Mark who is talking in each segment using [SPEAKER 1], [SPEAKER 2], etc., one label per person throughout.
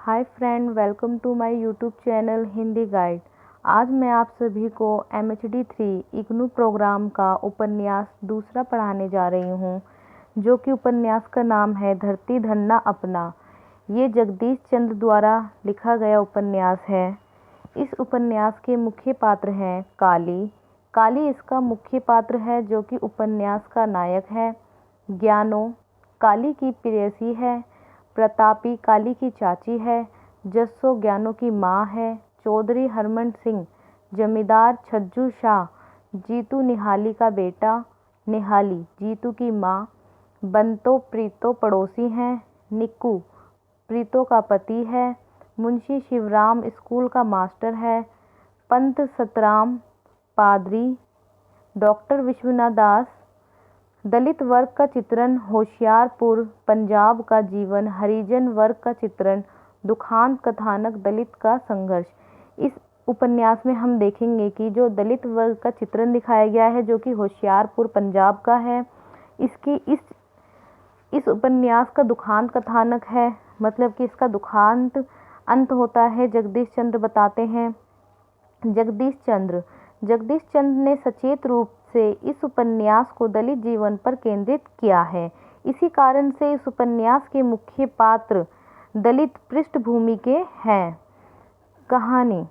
[SPEAKER 1] Hi friend, welcome to my YouTube channel Hindi guide. आज मैं आप सभी को MHD3 इग्नू प्रोग्राम का उपन्यास दूसरा पढ़ाने जा रही हूँ, जो कि उपन्यास का नाम है धरती धन्ना अपना। ये जगदीश चंद्र द्वारा लिखा गया उपन्यास है। इस उपन्यास के मुख्य पात्र हैं काली। काली इसका मुख्य पात्र है, जो कि उपन्यास का नायक है। ज्ञानो काली की प्रेयसी है। प्रतापी काली की चाची है। जस्सो ज्ञानो की माँ है। चौधरी हरमन सिंह जमींदार छज्जू शाह जीतू निहाली का बेटा। निहाली जीतू की माँ। बंतो प्रीतो पड़ोसी हैं। निक्कू प्रीतो का पति है। मुंशी शिवराम स्कूल का मास्टर है। पंत सतराम पादरी। डॉक्टर विश्वनाथ दास। दलित वर्ग का चित्रण होशियारपुर पंजाब का जीवन। हरिजन वर्ग का चित्रण दुखांत कथानक दलित का संघर्ष। इस उपन्यास में हम देखेंगे कि जो दलित वर्ग का चित्रण दिखाया गया है, जो कि होशियारपुर पंजाब का है, इस उपन्यास का दुखांत कथानक है, मतलब कि इसका दुखांत अंत होता है। जगदीश चंद्र बताते हैं। जगदीश चंद्र ने सचेत रूप से इस उपन्यास को दलित जीवन पर केंद्रित किया है। इसी कारण से इस उपन्यास के मुख्य पात्र दलित पृष्ठभूमि के हैं। कहानी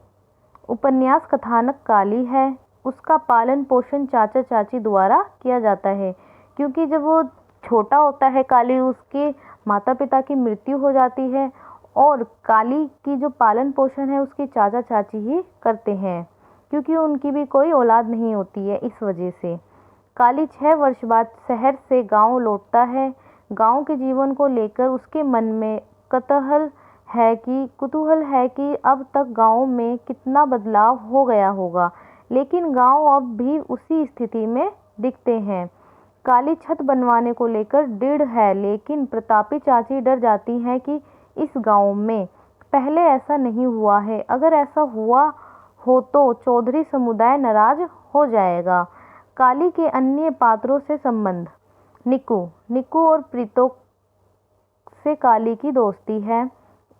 [SPEAKER 1] उपन्यास कथानक काली है। उसका पालन पोषण चाचा चाची द्वारा किया जाता है, क्योंकि जब वो छोटा होता है काली, उसके माता पिता की मृत्यु हो जाती है और काली की जो पालन पोषण है उसके चाचा चाची ही करते हैं, क्योंकि उनकी भी कोई औलाद नहीं होती है। इस वजह से काली 6 वर्ष बाद शहर से गांव लौटता है। गांव के जीवन को लेकर उसके मन में कुतूहल है कि अब तक गांव में कितना बदलाव हो गया होगा, लेकिन गांव अब भी उसी स्थिति में दिखते हैं। काली छत बनवाने को लेकर दृढ़ है, लेकिन प्रतापी चाची डर जाती हैं कि इस गांव में पहले ऐसा नहीं हुआ है। अगर ऐसा हुआ हो तो चौधरी समुदाय नाराज हो जाएगा। काली के अन्य पात्रों से संबंध। निक्कू और प्रीतो से काली की दोस्ती है।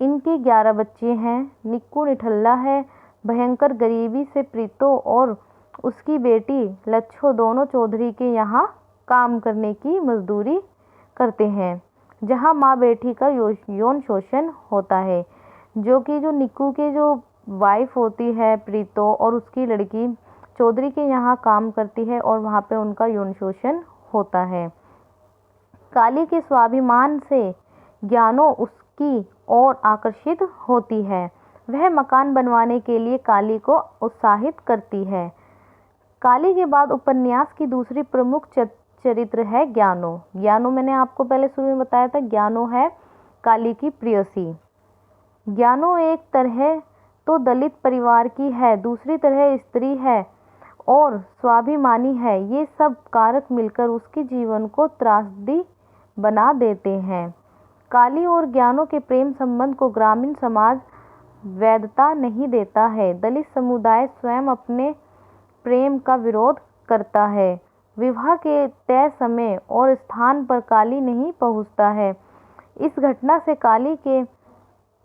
[SPEAKER 1] इनके 11 बच्चे हैं। निक्कू निठल्ला है। भयंकर गरीबी से प्रीतो और उसकी बेटी लच्छो दोनों चौधरी के यहाँ काम करने की मजदूरी करते हैं, जहाँ माँ बेटी का यौन शोषण होता है। जो निक्कू के जो वाइफ होती है प्रीतो, और उसकी लड़की चौधरी के यहाँ काम करती है और वहाँ पे उनका यौन शोषण होता है। काली के स्वाभिमान से ज्ञानो उसकी ओर आकर्षित होती है। वह मकान बनवाने के लिए काली को उत्साहित करती है। काली के बाद उपन्यास की दूसरी प्रमुख चरित्र है ज्ञानो मैंने आपको पहले शुरू में बताया था। ज्ञानो है काली की प्रेयसी। ज्ञानो एक तरह तो दलित परिवार की है, दूसरी तरह स्त्री है और स्वाभिमानी है। ये सब कारक मिलकर उसके जीवन को त्रासदी बना देते हैं। काली और ज्ञानो के प्रेम संबंध को ग्रामीण समाज वैधता नहीं देता है। दलित समुदाय स्वयं अपने प्रेम का विरोध करता है। विवाह के तय समय और स्थान पर काली नहीं पहुंचता है। इस घटना से काली के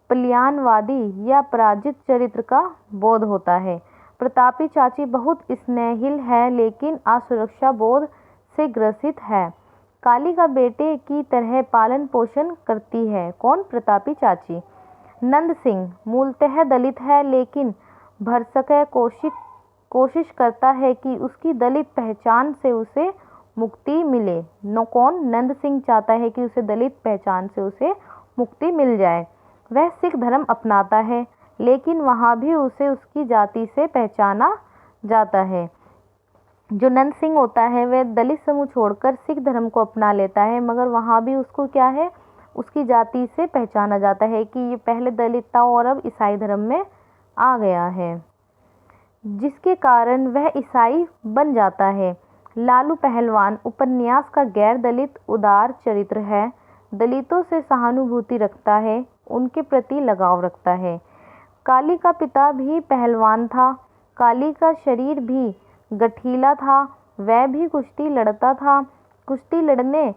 [SPEAKER 1] पलायनवादी या पराजित चरित्र का बोध होता है। प्रतापी चाची बहुत स्नेहिल है, लेकिन असुरक्षा बोध से ग्रसित है। काली का बेटे की तरह पालन पोषण करती है। कौन? प्रतापी चाची। नंद सिंह मूलतः दलित है, लेकिन भरसक कोशिश करता है कि उसकी दलित पहचान से उसे मुक्ति मिले। कौन? नंद सिंह चाहता है कि उसे दलित पहचान से उसे मुक्ति मिल जाए। वह सिख धर्म अपनाता है, लेकिन वहाँ भी उसे उसकी जाति से पहचाना जाता है। जो नंद सिंह होता है वह दलित समूह छोड़कर सिख धर्म को अपना लेता है, मगर वहाँ भी उसको क्या है, उसकी जाति से पहचाना जाता है कि ये पहले दलित था और अब ईसाई धर्म में आ गया है, जिसके कारण वह ईसाई बन जाता है। लालू पहलवान उपन्यास का गैर दलित उदार चरित्र है। दलितों से सहानुभूति रखता है, उनके प्रति लगाव रखता है। काली का पिता भी पहलवान था। काली का शरीर भी गठीला था। वह भी कुश्ती लड़ता था। कुश्ती लड़ने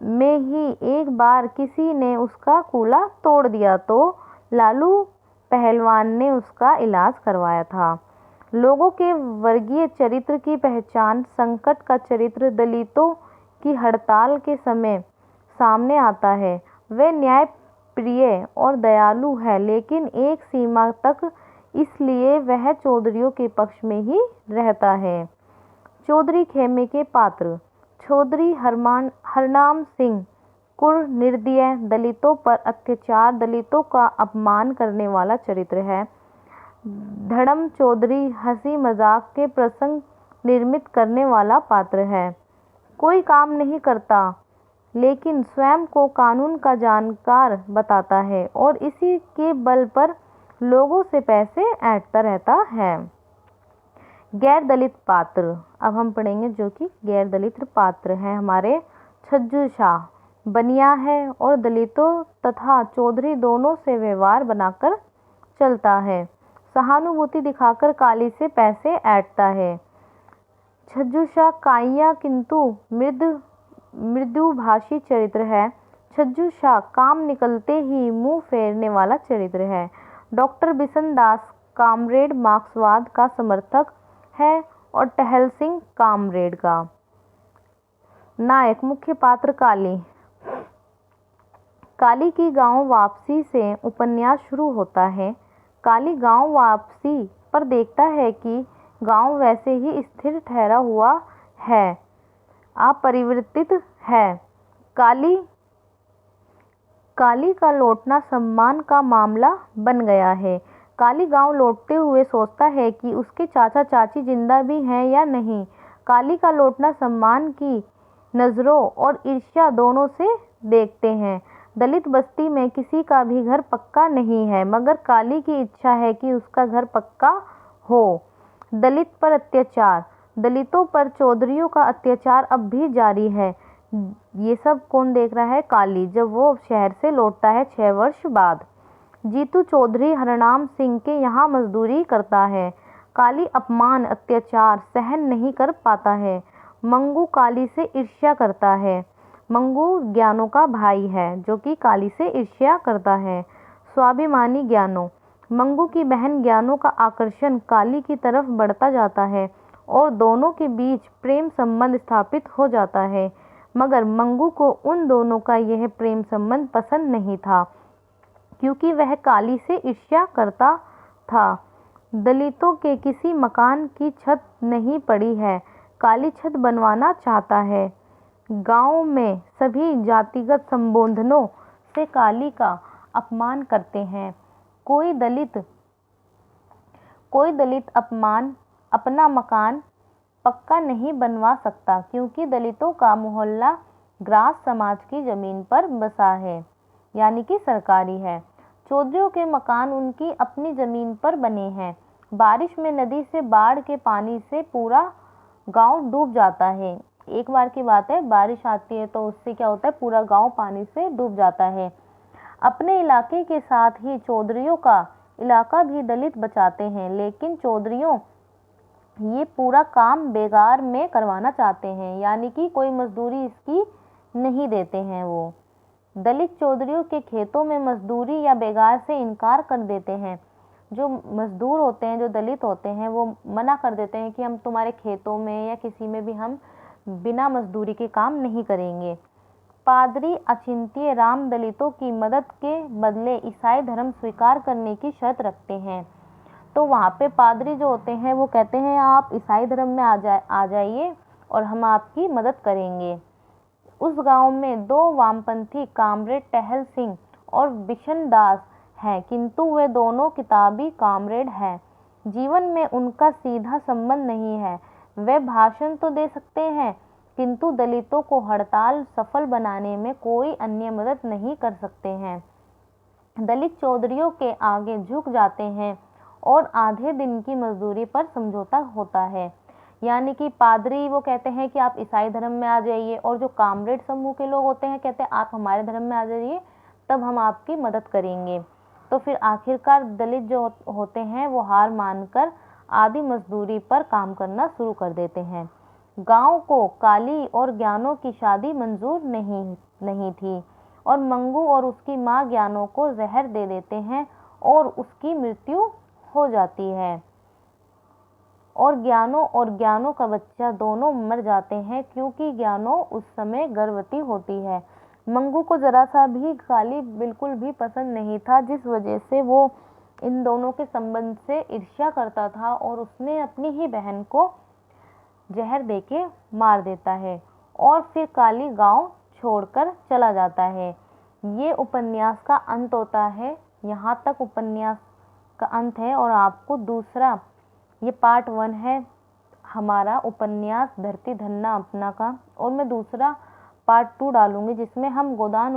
[SPEAKER 1] में ही एक बार किसी ने उसका कूल्हा तोड़ दिया तो लालू पहलवान ने उसका इलाज करवाया था। लोगों के वर्गीय चरित्र की पहचान संकट का चरित्र दलितों की हड़ताल के समय सामने आता है। वे न्याय प्रिय और दयालु है, लेकिन एक सीमा तक, इसलिए वह चौधरियों के पक्ष में ही रहता है। चौधरी खेमे के पात्र। चौधरी हरनाम सिंह कुर निर्दय, दलितों पर अत्याचार, दलितों का अपमान करने वाला चरित्र है। धड़म चौधरी हंसी मजाक के प्रसंग निर्मित करने वाला पात्र है। कोई काम नहीं करता, लेकिन स्वयं को कानून का जानकार बताता है और इसी के बल पर लोगों से पैसे ऐंठता रहता है। गैर दलित पात्र। अब हम पढ़ेंगे जो कि गैर दलित पात्र हैं हमारे। छज्जू शाह बनिया है और दलितों तथा चौधरी दोनों से व्यवहार बनाकर चलता है। सहानुभूति दिखाकर काली से पैसे ऐंठता है। छज्जू शाह काइया किंतु मृदुभाषी चरित्र है। छज्जू शाह काम निकलते ही मुंह फेरने वाला चरित्र है। डॉक्टर बिशन दास कामरेड मार्क्सवाद का समर्थक है और टहल सिंह कामरेड का। नायक मुख्य पात्र काली। काली की गांव वापसी से उपन्यास शुरू होता है। काली गांव वापसी पर देखता है कि गांव वैसे ही स्थिर ठहरा हुआ है, अपरिवर्तित है। काली का लौटना सम्मान का मामला बन गया है। काली गांव लौटते हुए सोचता है कि उसके चाचा चाची जिंदा भी हैं या नहीं। काली का लौटना सम्मान की नजरों और ईर्ष्या दोनों से देखते हैं। दलित बस्ती में किसी का भी घर पक्का नहीं है, मगर काली की इच्छा है कि उसका घर पक्का हो। दलित पर अत्याचार। दलितों पर चौधरियों का अत्याचार अब भी जारी है। ये सब कौन देख रहा है? काली, जब वो शहर से लौटता है 6 वर्ष बाद। जीतू चौधरी हरनाम सिंह के यहाँ मजदूरी करता है। काली अपमान अत्याचार सहन नहीं कर पाता है। मंगू काली से ईर्ष्या करता है। मंगू ज्ञानों का भाई है जो कि काली से ईर्ष्या करता है। स्वाभिमानी ज्ञानों। मंगू की बहन ज्ञानों का आकर्षण काली की तरफ बढ़ता जाता है और दोनों के बीच प्रेम संबंध स्थापित हो जाता है, मगर मंगू को उन दोनों का यह प्रेम संबंध पसंद नहीं था, क्योंकि वह काली से ईर्ष्या करता था। दलितों के किसी मकान की छत नहीं पड़ी है। काली छत बनवाना चाहता है। गांव में सभी जातिगत संबोधनों से काली का अपमान करते हैं। कोई दलित अपना मकान पक्का नहीं बनवा सकता, क्योंकि दलितों का मोहल्ला ग्रास समाज की जमीन पर बसा है, यानी कि सरकारी है। चौधरियों के मकान उनकी अपनी जमीन पर बने हैं। बारिश में नदी से बाढ़ के पानी से पूरा गांव डूब जाता है। एक बार की बात है, बारिश आती है तो उससे क्या होता है, पूरा गांव पानी से डूब जाता है। अपने इलाके के साथ ही चौधरियों का इलाका भी दलित बचाते हैं, लेकिन चौधरियों ये पूरा काम बेगार में करवाना चाहते हैं, यानी कि कोई मजदूरी इसकी नहीं देते हैं। वो दलित चौधरियों के खेतों में मजदूरी या बेगार से इनकार कर देते हैं। जो मजदूर होते हैं, जो दलित होते हैं, वो मना कर देते हैं कि हम तुम्हारे खेतों में या किसी में भी हम बिना मजदूरी के काम नहीं करेंगे। पादरी अचिंत्य राम दलितों की मदद के बदले ईसाई धर्म स्वीकार करने की शर्त रखते हैं। तो वहाँ पे पादरी जो होते हैं वो कहते हैं आप ईसाई धर्म में आ जाइए और हम आपकी मदद करेंगे। उस गांव में 2 वामपंथी कामरेड टहल सिंह और बिशन दास हैं, किंतु वे दोनों किताबी कामरेड हैं। जीवन में उनका सीधा संबंध नहीं है। वे भाषण तो दे सकते हैं, किंतु दलितों को हड़ताल सफल बनाने में कोई अन्य मदद नहीं कर सकते हैं। दलित चौधरियों के आगे झुक जाते हैं और आधे दिन की मजदूरी पर समझौता होता है। यानी कि पादरी वो कहते हैं कि आप ईसाई धर्म में आ जाइए, और जो कामरेड समूह के लोग होते हैं कहते हैं आप हमारे धर्म में आ जाइए, तब हम आपकी मदद करेंगे। तो फिर आखिरकार दलित जो होते हैं वो हार मानकर आधी मजदूरी पर काम करना शुरू कर देते हैं। गांव को काली और ज्ञानों की शादी मंजूर नहीं थी और मंगू और उसकी माँ ज्ञानो को जहर दे देते हैं और उसकी मृत्यु हो जाती है। और ज्ञानो का बच्चा दोनों मर जाते हैं क्योंकि ज्ञानो उस समय गर्भवती होती है। मंगू को जरा सा भी काली बिल्कुल भी पसंद नहीं था, जिस वजह से वो इन दोनों के संबंध से ईर्ष्या करता था और उसने अपनी ही बहन को जहर देके मार देता है और फिर काली गांव छोड़कर चला जाता है। ये उपन्यास का अंत होता है। यहाँ तक उपन्यास का अंत है और आपको दूसरा, ये पार्ट 1 है हमारा उपन्यास धरती धन्ना अपना का, और मैं दूसरा पार्ट 2 डालूंगी जिसमें हम गोदान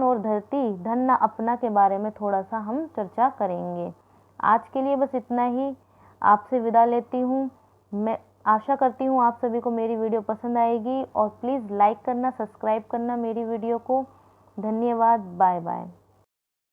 [SPEAKER 1] और धरती धन्ना अपना के बारे में थोड़ा सा हम चर्चा करेंगे। आज के लिए बस इतना ही, आपसे विदा लेती हूँ। मैं आशा करती हूँ आप सभी को मेरी वीडियो पसंद आएगी और प्लीज़ लाइक करना, सब्सक्राइब करना मेरी वीडियो को। धन्यवाद, बाय बाय।